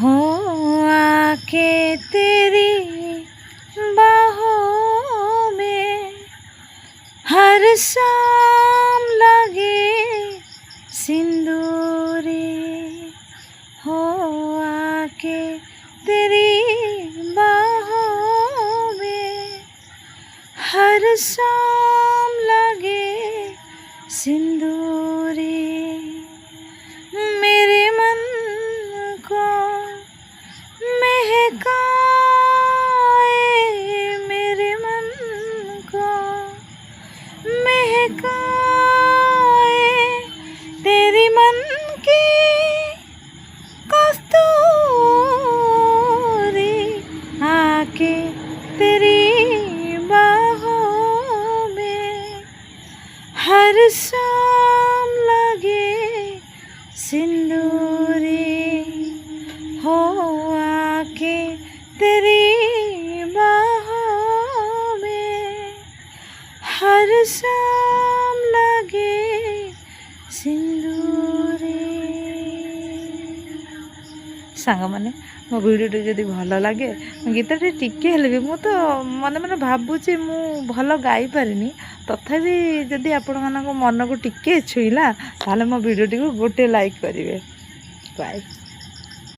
हो आके तेरी बाहों में हर शाम लगे सिंदूरी। हो आके तेरी बाहों में हर शाम लगे सिंदूरी। मेरे मन को महकाए, मेरे मन को महकाए तेरी मन की कस्तूरी। आके तेरी बाहों में हर शाम लगे सिंदूरी। हो आके तेरी बाहों में हर शाम लगे सिंदूरी। सांग मैंने मो भिडियोटी जदि भल लगे गीतटी टिके हेले भी मु तो मन मन भावुची मु भल गाई पारिनी तथापि जदि आपण मन को टिके छुईला ताले मो भिडियोटी को गोटे लाइक करेंगे। बाय।